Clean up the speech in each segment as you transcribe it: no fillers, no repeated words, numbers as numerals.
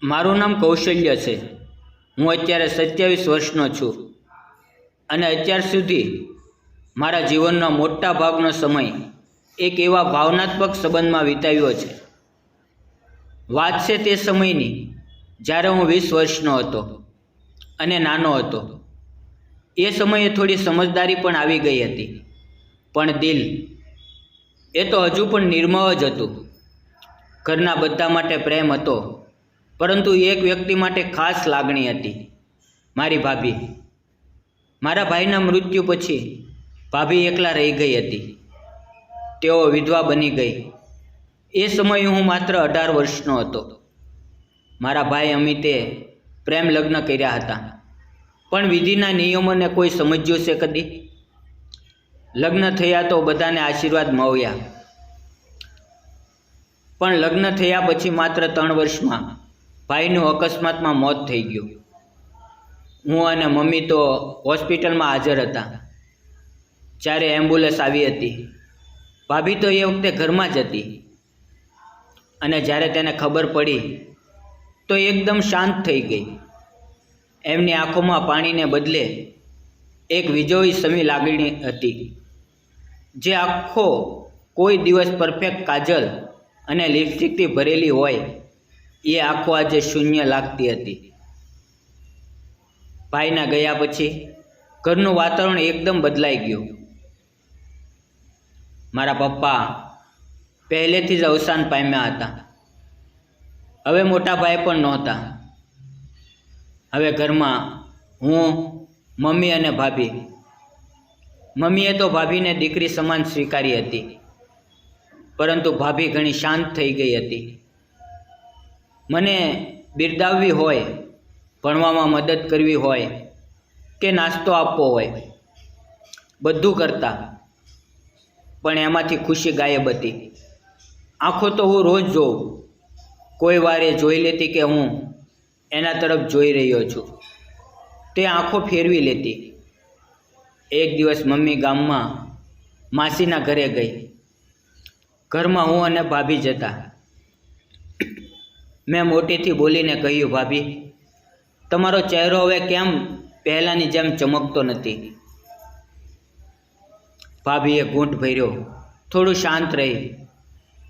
મારું નામ કૌશલ્ય છે. હું અત્યારે 27 વર્ષનો છું અને અત્યાર સુધી મારા જીવનનો મોટા ભાગનો સમય એક એવા ભાવનાત્મક સંબંધમાં વિતાવ્યો છે. વાત છે તે સમયની જ્યારે હું 20 વર્ષનો હતો અને નાનો હતો. એ સમયે થોડી સમજદારી પણ આવી ગઈ હતી, પણ દિલ એ તો હજુ પણ નિર્મળ જ હતું. ઘરના બધા માટે પ્રેમ હતો, પરંતુ એક વ્યક્તિ માટે ખાસ લાગણી હતી, મારી ભાભી. મારા ભાઈના મૃત્યુ પછી ભાભી એકલા રહી ગઈ હતી. તેઓ વિધવા બની ગઈ. એ સમયે હું માત્ર 18 વર્ષનો હતો. મારા ભાઈ અમિતે પ્રેમ લગ્ન કર્યા હતા, પણ વિધિના નિયમોને કોઈ સમજ્યું છે કદી? લગ્ન થયા તો બધાને આશીર્વાદ મળ્યા, પણ લગ્ન થયા પછી માત્ર 3 વર્ષમાં ભાઈનું અકસ્માતમાં મોત થઈ ગયું. હું અને મમ્મી તો હોસ્પિટલમાં હાજર હતા જ્યારે એમ્બ્યુલન્સ આવી હતી. ભાભી તો એ વખતે ઘરમાં જ હતી અને જ્યારે તેને ખબર પડી તો એકદમ શાંત થઈ ગઈ. એમની આંખોમાં પાણીને બદલે એક વિજોઈ સમી લાગણી હતી. જે આખો કોઈ દિવસ પરફેક્ટ કાજલ અને લિપસ્ટિકથી ભરેલી હોય એ આંખો આજે શૂન્ય લાગતી હતી. ભાઈના ગયા પછી ઘરનું વાતાવરણ એકદમ બદલાઈ ગયું. મારા પપ્પા પહેલેથી જ અવસાન પામ્યા હતા. હવે મોટા ભાઈ પણ નહોતા. હવે ઘરમાં હું, મમ્મી અને ભાભી. મમ્મીએ તો ભાભીને દીકરી સમાન સ્વીકારી હતી, પરંતુ ભાભી ઘણી શાંત થઈ ગઈ હતી. મને બિરદાવવી હોય, ભણવામાં મદદ કરવી હોય કે નાસ્તો આપવો હોય, બધું કરતા, પણ એમાંથી ખુશી ગાયબ હતી. આંખો તો હું રોજ જોઉં. કોઈ વાર એ જોઈ લેતી કે હું એના તરફ જોઈ રહ્યો છું. તે આંખો ફેરવી લેતી. એક દિવસ મમ્મી ગામમાં માસીના ઘરે ગઈ. ઘરમાં હું અને ભાભી જ હતા. મેં મોટેથી બોલીને કહ્યું, ભાભી, તમારો ચહેરો હવે કેમ પહેલાંની જેમ ચમકતો નથી? ભાભીએ ઘૂંટ ભર્યો, થોડું શાંત રહી,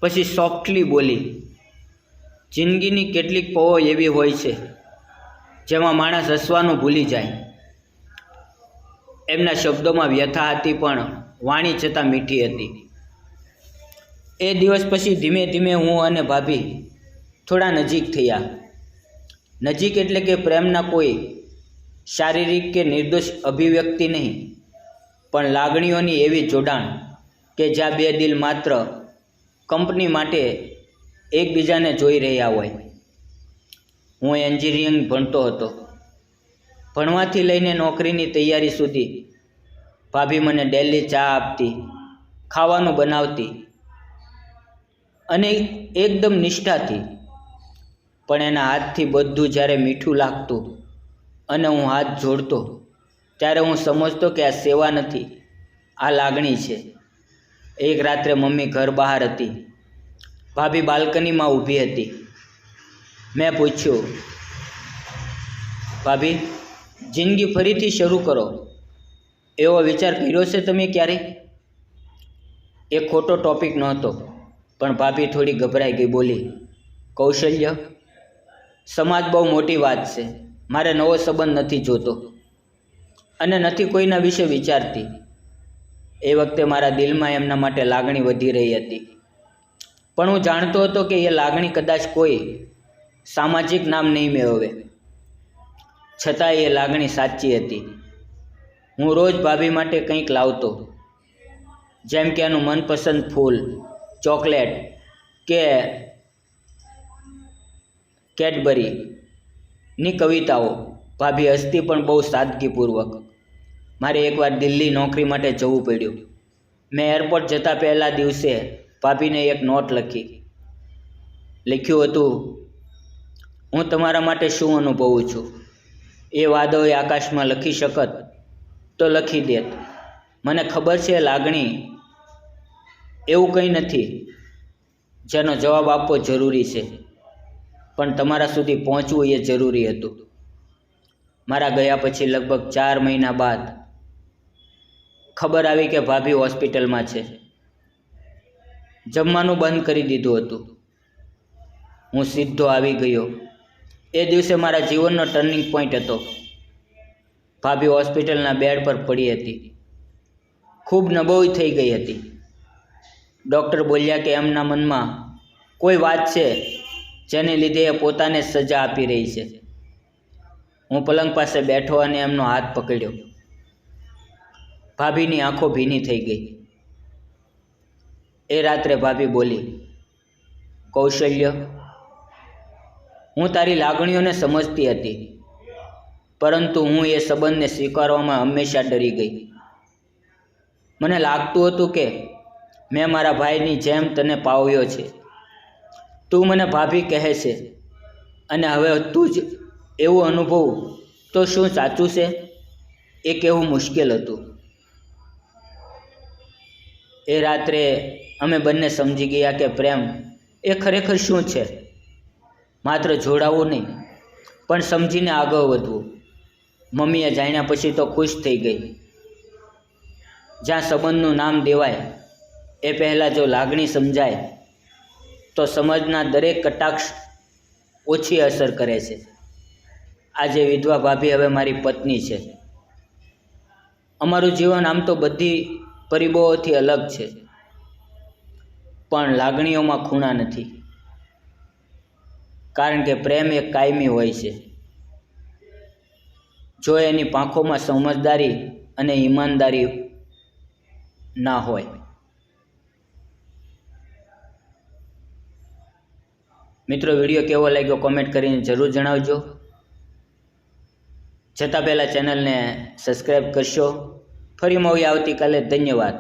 પછી સોફ્ટલી બોલી, જિંદગીની કેટલીક પળો એવી હોય છે જેમાં માણસ હસવાનું ભૂલી જાય. એમના શબ્દોમાં વ્યથા હતી, પણ વાણી છતાં મીઠી હતી. એ દિવસ પછી ધીમે ધીમે હું અને ભાભી થોડા નજીક થયા. નજીક એટલે કે પ્રેમના કોઈ શારીરિક કે નિર્દોષ અભિવ્યક્તિ નહીં, પણ લાગણીઓની એવી જોડાણ કે જ્યાં બે દિલ માત્ર કંપની માટે એકબીજાને જોઈ રહ્યા હોય. હું એન્જિનિયરિંગ ભણતો હતો. ભણવાથી લઈને નોકરીની તૈયારી સુધી ભાભી મને ડેલી ચા આપતી, ખાવાનું બનાવતી અને એકદમ નિષ્ઠાથી. પણ એના હાથથી બધું જ્યારે મીઠું લાગતું અને હું હાથ જોડતો, ત્યારે હું સમજતો કે આ સેવા નથી, આ લાગણી છે. એક રાત્રે મમ્મી ઘર બહાર હતી. ભાભી બાલ્કનીમાં ઊભી હતી. મેં પૂછ્યું, ભાભી, જિંદગી ફરીથી શરૂ કરો એવો વિચાર કર્યો છે તમે ક્યારેય? એ ખોટો ટોપિક નહોતો, પણ ભાભી થોડી ગભરાઈ ગઈ. બોલી, કૌશલ્ય, સમાજ બહુ મોટી વાત છે. મારે નવો સંબંધ નથી જોતો અને નથી કોઈના વિશે વિચારતી. એ વખતે મારા દિલમાં એમના માટે લાગણી વધી રહી હતી, પણ હું જાણતો હતો કે એ લાગણી કદાચ કોઈ સામાજિક નામ નહીં મેળવે. છતાં એ લાગણી સાચી હતી. હું રોજ ભાભી માટે કંઈક લાવતો, જેમ કે એનું મનપસંદ ફૂલ, ચોકલેટ કે કેડબરીની કવિતાઓ. ભાભી હસતી, પણ બહુ સાદગીપૂર્વક. મારે એકવાર દિલ્હી નોકરી માટે જવું પડ્યું. મેં એરપોર્ટ જતા પહેલા દિવસે ભાભીને એક નોટ લખ્યું હતું, હું તમારા માટે શું અનુભવું છું એ વાદળે આકાશમાં લખી શકત તો લખી દેત. મને ખબર છે લાગણી એવું કંઈ નથી જેનો જવાબ આપવો જરૂરી છે. પણ તમારા સુધી પહોંચવું એ જરૂરી હતું. મારા ગયા પછી લગભગ 4 મહિના બાદ ખબર આવી કે ભાભી હોસ્પિટલમાં છે. જમવાનું બંધ કરી દીધું હતું. હું સીધો આવી ગયો. એ દિવસે મારા જીવનનો ટર્નિંગ પોઈન્ટ હતો. ભાભી હોસ્પિટલના બેડ પર પડી હતી. ખૂબ નબળી થઈ ગઈ હતી. ડૉક્ટર બોલ્યા કે એમના મનમાં કોઈ વાત છે જેને લીધે એ પોતાને સજા આપી રહી છે. હું પલંગ પાસે બેઠો અને એમનો હાથ પકડ્યો. ભાભીની આંખો ભીની થઈ ગઈ. એ રાત્રે ભાભી બોલી, કૌશલ્ય, હું તારી લાગણીઓને સમજતી હતી, પરંતુ હું એ સંબંધને સ્વીકારવામાં હંમેશા ડરી ગઈ. મને લાગતું હતું કે મેં મારા ભાઈની જેમ તને પાવ્યો છે. તું મને ભાભી કહે છે અને હવે તું જ એવું અનુભવ તો શું સાચું છે? એ કહેવું મુશ્કેલ હતું. એ રાત્રે અમે બંને સમજી ગયા કે પ્રેમ એ ખરેખર શું છે. માત્ર જોડાવું નહીં, પણ સમજીને આગળ વધવું. મમ્મીએ જાણ્યા પછી તો ખુશ થઈ ગઈ. જ્યાં સંબંધનું નામ દેવાય એ પહેલાં જો લાગણી સમજાય તો સમજના દરેક કટાક્ષ ઓછી અસર કરે છે. આજે વિધવા ભાભી હવે મારી પત્ની છે. અમારું જીવન આમ તો બધી પરિબળોથી અલગ છે, પણ લાગણીઓમાં ખૂણા નથી, કારણ કે પ્રેમ એ કાયમી હોય છે. જો એની પાંખોમાં સમજદારી અને ઈમાનદારી ના હોય. મિત્રો, વિડીયો કેવો લાગ્યો કોમેન્ટ કરીને જરૂર જણાવજો. જતાં પહેલાં ચેનલને સબસ્ક્રાઈબ કરશો. ફરી મળીએ આવતીકાલે. ધન્યવાદ.